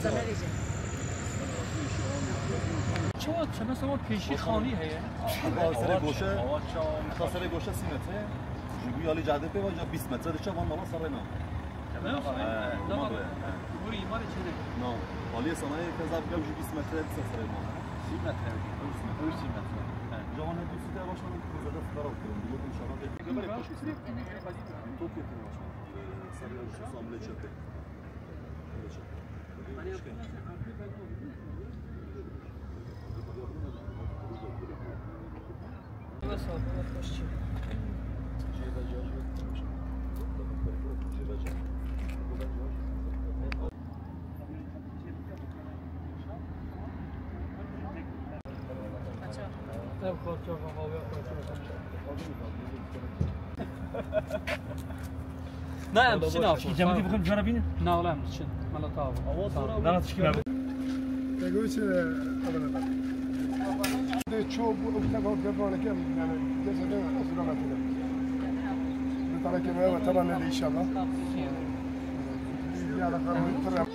چه مثلا پیشی خانی هست سر گوشه تا سر گوشه 30 متره جوی علی جاده په وجه 20 متره چه وان مالا سر نه نه بوری مال چه نه علی صنایع کذاب گم 20 متره سر نه 30 متره 30 متره جوان دوسته باشن زده فرار کنم دیگه ان شاء الله قبل خوش تو که سر سامله چپه نه بچین آف جمعی بخوام جرا بین نه ولی بچین مالا تاو نه تشکیل بگو چه ده چوب اکتباب بباره کم یعنی جسده اصلا نتیجه بطلع که ما طبعا ندی انشالله یالا خرم